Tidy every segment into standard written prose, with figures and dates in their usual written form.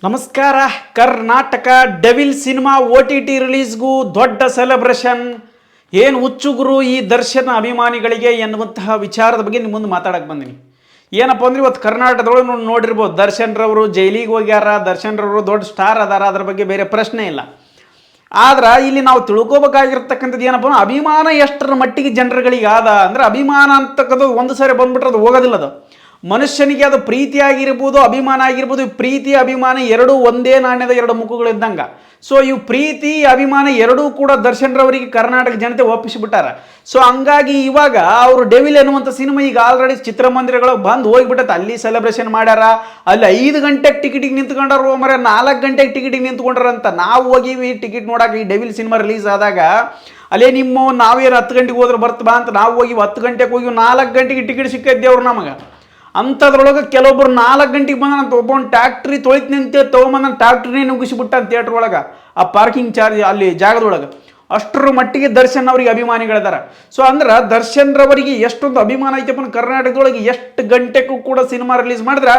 ನಮಸ್ಕಾರ. Karnataka devil cinema OTT ರಿಲೀಸ್ಗೂ ದೊಡ್ಡ celebration. ಏನು ಹುಚ್ಚುಗುರು ಈ ದರ್ಶನ ಅಭಿಮಾನಿಗಳಿಗೆ ಎನ್ನುವಂತಹ ವಿಚಾರದ ಬಗ್ಗೆ ನಿಮ್ಮ ಮುಂದೆ ಮಾತಾಡಕ್ಕೆ ಬಂದಿನಿ. ಏನಪ್ಪ ಅಂದ್ರೆ ಇವತ್ತು ಕರ್ನಾಟಕದೊಳಗೆ ನೋಡಿರ್ಬೋದು, ದರ್ಶನ್ ರವರು ಜೈಲಿಗೆ ಹೋಗ್ಯಾರ, ದರ್ಶನ್ ರವರು ದೊಡ್ಡ ಸ್ಟಾರ್ ಅದಾರ, ಅದ್ರ ಬಗ್ಗೆ ಬೇರೆ ಪ್ರಶ್ನೆ ಇಲ್ಲ. ಆದ್ರೆ ಇಲ್ಲಿ ನಾವು ತಿಳ್ಕೊಬೇಕಾಗಿರ್ತಕ್ಕಂಥದ್ದು ಏನಪ್ಪ, ಅಭಿಮಾನ ಎಷ್ಟರ ಮಟ್ಟಿಗೆ ಜನರುಗಳಿಗೆ ಆದ ಅಂದ್ರೆ, ಅಭಿಮಾನ ಅಂತಕ್ಕದ್ದು ಒಂದು ಸಾರಿ ಬಂದ್ಬಿಟ್ರೆ ಅದು ಹೋಗೋದಿಲ್ಲ. ಅದು ಮನುಷ್ಯನಿಗೆ ಅದು ಪ್ರೀತಿ ಆಗಿರ್ಬೋದು, ಅಭಿಮಾನ ಆಗಿರ್ಬೋದು. ಪ್ರೀತಿ ಅಭಿಮಾನ ಎರಡೂ ಒಂದೇ ನಾಣ್ಯದ ಎರಡು ಮುಖಗಳಿದ್ದಂಗೆ. ಸೊ ಇವು ಪ್ರೀತಿ ಅಭಿಮಾನ ಎರಡೂ ಕೂಡ ದರ್ಶನ್ ರವರಿಗೆ ಕರ್ನಾಟಕ ಜನತೆ ಒಪ್ಪಿಸಿಬಿಟ್ಟಾರ. ಸೊ ಹಂಗಾಗಿ ಇವಾಗ ಅವರು ಡೆವಿಲ್ ಎನ್ನುವಂಥ ಸಿನಿಮಾ ಈಗ ಆಲ್ರೆಡಿ ಚಿತ್ರಮಂದಿರಗಳಿಗೆ ಬಂದು ಹೋಗಿಬಿಟ್ಟೈತೆ. ಅಲ್ಲಿ ಸೆಲೆಬ್ರೇಷನ್ ಮಾಡ್ಯಾರ, ಅಲ್ಲಿ 5 ಗಂಟೆಗೆ ಟಿಕೆಟಿಗೆ ನಿಂತ್ಕೊಂಡಾರು, ಮರ 4 ಗಂಟೆಗೆ ಟಿಕೆಟಿಗೆ ನಿಂತ್ಕೊಂಡ್ರಂತ. ನಾವು ಹೋಗಿವಿ ಟಿಕೆಟ್ ನೋಡಕ್ಕೆ ಈ ಡೆವಿಲ್ ಸಿನಿಮಾ ರಿಲೀಸ್ ಆದಾಗ. ಅಲ್ಲೇ ನಿಮ್ಮ ನಾವೇನು 10 ಗಂಟೆಗೆ ಹೋದ್ರೆ ಬರ್ತಬಾ ಅಂತ ನಾವು ಹೋಗಿ 10 ಗಂಟೆಗೆ ಹೋಗಿ 4 ಗಂಟೆಗೆ ಟಿಕೆಟ್ ಸಿಕ್ಕಿದ್ದೇವ್ರು ನಮಗೆ. ಅಂಥದ್ರೊಳಗೆ ಕೆಲವೊಬ್ಬರು 4 ಗಂಟೆಗೆ ಬಂದಂತ ಒಬ್ಬೊಂದು ಟ್ಯಾಕ್ಟ್ರಿ ತೊಳಿತು ನಿಂತೆ ತೊಗೊಂಬಂದ ಟ್ಯಾಕ್ಟ್ರಿನೇ ನುಗ್ಗಿಸಿಬಿಟ್ಟ ಥಿಯೇಟ್ರ್ ಒಳಗೆ, ಆ ಪಾರ್ಕಿಂಗ್ ಚಾರ್ಜ್ ಅಲ್ಲಿ ಜಾಗದೊಳಗೆ. ಅಷ್ಟರ ಮಟ್ಟಿಗೆ ದರ್ಶನ್ ಅವರಿಗೆ ಅಭಿಮಾನಿಗಳಿದಾರೆ. ಸೊ ಅಂದ್ರೆ ದರ್ಶನ್ ರವರಿಗೆ ಎಷ್ಟೊಂದು ಅಭಿಮಾನ ಐತಪ್ಪ ಕರ್ನಾಟಕದೊಳಗೆ. ಎಷ್ಟು ಗಂಟೆಗೂ ಕೂಡ ಸಿನಿಮಾ ರಿಲೀಸ್ ಮಾಡಿದ್ರೆ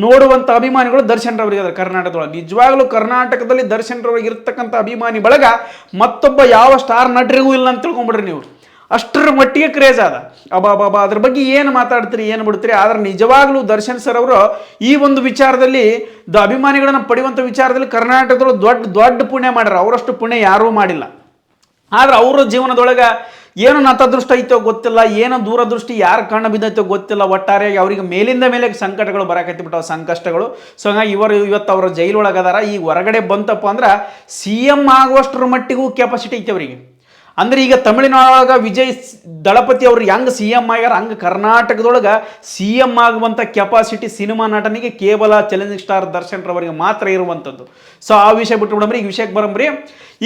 ನೋಡುವಂಥ ಅಭಿಮಾನಿಗಳು ದರ್ಶನ್ ರವರಿಗೆ ಅದಾರೆ ಕರ್ನಾಟಕದೊಳಗೆ. ನಿಜವಾಗ್ಲೂ ಕರ್ನಾಟಕದಲ್ಲಿ ದರ್ಶನ್ ರವರಿಗೆ ಇರ್ತಕ್ಕಂಥ ಅಭಿಮಾನಿ ಬಳಗ ಮತ್ತೊಬ್ಬ ಯಾವ ಸ್ಟಾರ್ ನಟರಿಗೂ ಇಲ್ಲ ಅಂತ ತಿಳ್ಕೊಂಬಿಡ್ರಿ ನೀವು. ಅಷ್ಟರ ಮಟ್ಟಿಗೆ ಕ್ರೇಜ್ ಅದ. ಅಬಾಬಾಬಾ ಅದ್ರ ಬಗ್ಗೆ ಏನು ಮಾತಾಡ್ತೀರಿ, ಏನು ಬಿಡ್ತೀರಿ. ಆದ್ರೆ ನಿಜವಾಗ್ಲೂ ದರ್ಶನ್ ಸರ್ ಅವರು ಈ ಒಂದು ವಿಚಾರದಲ್ಲಿ ಅಭಿಮಾನಿಗಳನ್ನ ಪಡೆಯುವಂಥ ವಿಚಾರದಲ್ಲಿ ಕರ್ನಾಟಕದೊಳಗೆ ದೊಡ್ಡ ದೊಡ್ಡ ಪುಣ್ಯ ಮಾಡ್ಯಾರ. ಅವರಷ್ಟು ಪುಣ್ಯ ಯಾರೂ ಮಾಡಿಲ್ಲ. ಆದ್ರೆ ಅವರ ಜೀವನದೊಳಗೆ ಏನು ನತದೃಷ್ಟ ಐತೋ ಗೊತ್ತಿಲ್ಲ, ಏನೋ ದೂರದೃಷ್ಟಿ ಯಾರು ಕಣ್ಣು ಬಿದ್ದೈತೋ ಗೊತ್ತಿಲ್ಲ. ಒಟ್ಟಾರೆಯಾಗಿ ಅವರಿಗೆ ಮೇಲಿಂದ ಮೇಲೆ ಸಂಕಟಗಳು ಬರಕತ್ತಿಬಿಟ್ಟವ, ಸಂಕಷ್ಟಗಳು. ಸೊ ಹಂಗಾಗಿ ಇವತ್ತು ಅವರ ಜೈಲೊಳಗದಾರ. ಈಗ ಹೊರಗಡೆ ಬಂತಪ್ಪ ಅಂದ್ರೆ CM ಆಗುವಷ್ಟರ ಮಟ್ಟಿಗೂ ಕೆಪಾಸಿಟಿ ಐತೆ ಅವರಿಗೆ. ಅಂದ್ರೆ ಈಗ ತಮಿಳುನಾಡೊಳಗೆ ವಿಜಯ್ ದಳಪತಿ ಅವ್ರು ಹೆಂಗೆ CM ಆಗ್ಯಾರ, ಹಂಗೆ ಕರ್ನಾಟಕದೊಳಗೆ CM ಆಗುವಂಥ ಕೆಪಾಸಿಟಿ ಸಿನಿಮಾ ನಟನಿಗೆ ಕೇವಲ ಚಾಲೆಂಜಿಂಗ್ ಸ್ಟಾರ್ ದರ್ಶನ್ ರವರಿಗೆ ಮಾತ್ರ ಇರುವಂಥದ್ದು. ಸೊ ಆ ವಿಷಯ ಬಿಟ್ಟು ಬಿಡಂಬ್ರಿ, ಈಗ ವಿಷಯಕ್ಕೆ ಬರಂಬ್ರಿ.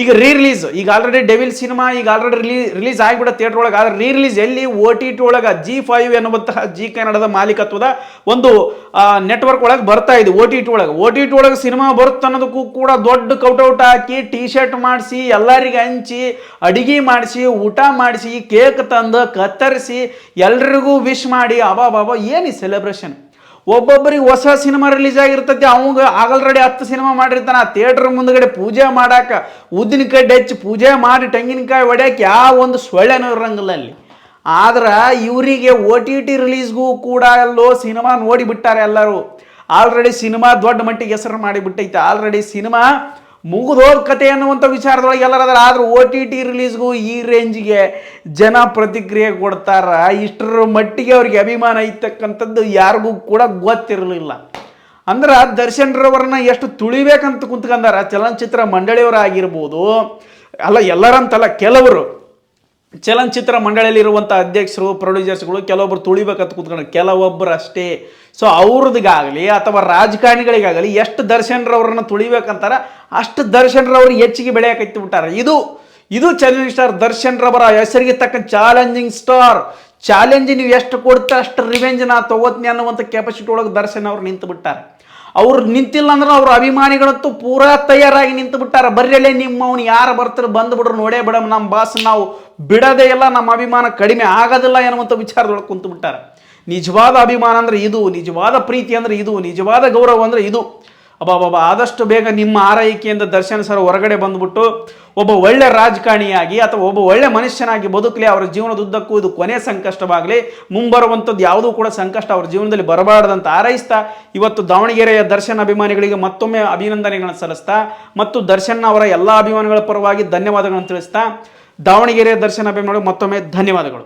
ಈಗ ರಿಲೀಸ್ ಈಗ ಆಲ್ರೆಡಿ ಡೆವಿಲ್ ಸಿನಿಮಾ ಈಗ ಆಲ್ರೆಡಿ ರಿಲೀಸ್ ಆಗಿಬಿಡ ಥಿಯೇಟ್ರ್ ಒಳಗೆ. ಆದರೆ ರಿಲೀಸ್ ಎಲ್ಲಿ OTT ಒಳಗೆ G5 ಎನ್ನುವಂತಹ ಜಿ ಕನ್ನಡದ ಮಾಲೀಕತ್ವದ ಒಂದು ನೆಟ್ವರ್ಕ್ ಒಳಗೆ ಬರ್ತಾ ಇದೆ. OTT ಒಳಗೆ ಸಿನಿಮಾ ಬರುತ್ತೆ ಅನ್ನೋದಕ್ಕೂ ಕೂಡ ದೊಡ್ಡ ಕೌಟೌಟ್ ಹಾಕಿ, T-ಶರ್ಟ್ ಮಾಡಿಸಿ, ಎಲ್ಲರಿಗೆ ಹಂಚಿ, ಅಡಿಗೆ ಮಾಡಿಸಿ, ಊಟ ಮಾಡಿಸಿ, ಕೇಕ್ ತಂದು ಕತ್ತರಿಸಿ, ಎಲ್ರಿಗೂ ವಿಶ್ ಮಾಡಿ, ಅಬಾಬಾಬಾ ಏನು ಈ ಸೆಲೆಬ್ರೇಷನ್. ಒಬ್ಬೊಬ್ಬರಿಗೆ ಹೊಸ ಸಿನಿಮಾ ರಿಲೀಸ್ ಆಗಿರ್ತೈತಿ, ಅವಂಗ ಆಲ್ರೆಡಿ 10 ಸಿನಿಮಾ ಮಾಡಿರ್ತಾನೆ. ಆ ಥಿಯೇಟ್ರ್ ಮುಂದ್ಗಡೆ ಪೂಜೆ ಮಾಡಾಕ ಉದ್ದಿನಕಾಯಿ ಹೆಚ್ಚಿ ಪೂಜೆ ಮಾಡಿ ತೆಂಗಿನಕಾಯಿ ಹೊಡ್ಯಾಕೆ ಯಾವ ಒಂದು ಸೊಳ್ಳೆನೂ ಇರಂಗಿಲ್ಲ ಅಲ್ಲಿ. ಆದ್ರೆ ಇವರಿಗೆ OTT ರಿಲೀಸ್ಗೂ ಕೂಡ ಎಲ್ಲೋ ಸಿನಿಮಾ ನೋಡಿಬಿಟ್ಟಾರೆ ಎಲ್ಲರೂ. ಆಲ್ರೆಡಿ ಸಿನಿಮಾ ದೊಡ್ಡ ಮಟ್ಟಿಗೆ ಹೆಸರು ಮಾಡಿಬಿಟ್ಟೈತೆ. ಆಲ್ರೆಡಿ ಸಿನಿಮಾ ಮುಗಿದೋದ ಕತೆ ಅನ್ನುವಂಥ ವಿಚಾರದೊಳಗೆ ಎಲ್ಲರದಾರ. ಆದ್ರೆ OTT ರಿಲೀಸ್ಗೂ ಈ ರೇಂಜಿಗೆ ಜನ ಪ್ರತಿಕ್ರಿಯೆ ಕೊಡ್ತಾರ. ಇಷ್ಟರ ಮಟ್ಟಿಗೆ ಅವ್ರಿಗೆ ಅಭಿಮಾನ ಇರ್ತಕ್ಕಂಥದ್ದು ಯಾರಿಗೂ ಕೂಡ ಗೊತ್ತಿರಲಿಲ್ಲ. ಅಂದ್ರೆ ದರ್ಶನ್ ರವರನ್ನ ಎಷ್ಟು ತುಳಿಬೇಕಂತ ಕುಂತ್ಕೊಂಡಾರ ಚಲನಚಿತ್ರ ಮಂಡಳಿಯವರಾಗಿರ್ಬೋದು. ಅಲ್ಲ ಎಲ್ಲರಂತಲ್ಲ, ಕೆಲವರು ಚಲನಚಿತ್ರ ಮಂಡಳಿಯಲ್ಲಿರುವಂಥ ಅಧ್ಯಕ್ಷರು, ಪ್ರೊಡ್ಯೂಸರ್ಸ್ಗಳು ಕೆಲವೊಬ್ರು ತುಳಿಬೇಕಂತ ಕೂತ್ಕೊಂಡ್ರೆ, ಕೆಲವೊಬ್ಬರು ಅಷ್ಟೇ. ಸೊ ಅವ್ರದ್ದಾಗಲಿ ಅಥವಾ ರಾಜಕಾರಣಿಗಳಿಗಾಗಲಿ ಎಷ್ಟು ದರ್ಶನ್ ರವರನ್ನ ತುಳಿಬೇಕಂತಾರ ಅಷ್ಟು ದರ್ಶನ್ ರವ್ರಿಗೆ ಹೆಚ್ಚಿಗೆ ಬೆಳೆಯಕೈತಿ ಬಿಟ್ಟಾರ. ಇದು ಚಾಲೆಂಜಿಂಗ್ ಸ್ಟಾರ್ ದರ್ಶನ್ ರವರ ಹೆಸರಿಗೆ ತಕ್ಕ ಚಾಲೆಂಜಿಂಗ್ ಸ್ಟಾರ್. ಚಾಲೆಂಜ್ ನೀವು ಎಷ್ಟು ಕೊಡ್ತಾರೆ ಅಷ್ಟು ರಿವೆಂಜ್ ನಾ ತಗೋತೀನಿ ಅನ್ನುವಂಥ ಕೆಪಾಸಿಟಿ ಒಳಗೆ ದರ್ಶನ್ ಅವ್ರು ನಿಂತು ಬಿಟ್ಟಾರೆ. ಅವ್ರು ನಿಂತಿಲ್ಲ ಅಂದ್ರೆ ಅವ್ರ ಅಭಿಮಾನಿಗಳಂತೂ ಪೂರಾ ತಯಾರಾಗಿ ನಿಂತು ಬಿಟ್ಟಾರ. ಬರ್ರಲ್ಲೇ ನಿಮ್ಮವ್ನು ಯಾರು ಬರ್ತಾರೆ ಬಂದುಬಿಡ್ರು, ನೋಡೇ ಬಿಡ ನಮ್ಮ ಬಾಸ್, ನಾವು ಬಿಡೋದೇ ಇಲ್ಲ, ನಮ್ಮ ಅಭಿಮಾನ ಕಡಿಮೆ ಆಗೋದಿಲ್ಲ ಎನ್ನುವಂಥ ವಿಚಾರದೊಳಗೆ ಕುಂತು ಬಿಟ್ಟಾರೆ. ನಿಜವಾದ ಅಭಿಮಾನ ಅಂದರೆ ಇದು, ನಿಜವಾದ ಪ್ರೀತಿ ಅಂದರೆ ಇದು, ನಿಜವಾದ ಗೌರವ ಅಂದರೆ ಇದು. ಅಬ್ಬಾಬಾಬಾ ಆದಷ್ಟು ಬೇಗ ನಿಮ್ಮ ಆರೈಕೆಯಿಂದ ದರ್ಶನ್ ಸರ್ ಹೊರಗಡೆ ಬಂದ್ಬಿಟ್ಟು ಒಬ್ಬ ಒಳ್ಳೆ ರಾಜಕಾರಣಿಯಾಗಿ ಅಥವಾ ಒಬ್ಬ ಒಳ್ಳೆ ಮನುಷ್ಯನಾಗಿ ಬದುಕಲಿ. ಅವರ ಜೀವನದುದ್ದಕ್ಕೂ ಇದು ಕೊನೆ ಸಂಕಷ್ಟವಾಗಲಿ. ಮುಂಬರುವಂಥದ್ದು ಯಾವುದೂ ಕೂಡ ಸಂಕಷ್ಟ ಅವ್ರ ಜೀವನದಲ್ಲಿ ಬರಬಾರ್ದಂತ ಹಾರೈಸ್ತಾ ಇವತ್ತು ದಾವಣಗೆರೆಯ ದರ್ಶನ್ ಅಭಿಮಾನಿಗಳಿಗೆ ಮತ್ತೊಮ್ಮೆ ಅಭಿನಂದನೆಗಳನ್ನು ಸಲ್ಲಿಸ್ತಾ ಮತ್ತು ದರ್ಶನ್ ಅವರ ಎಲ್ಲ ಅಭಿಮಾನಿಗಳ ಪರವಾಗಿ ಧನ್ಯವಾದಗಳನ್ನು ತಿಳಿಸ್ತಾ ದಾವಣಗೆರೆಯ ದರ್ಶನ್ ಅಭಿಮಾನಿಗಳಿಗೆ ಮತ್ತೊಮ್ಮೆ ಧನ್ಯವಾದಗಳು.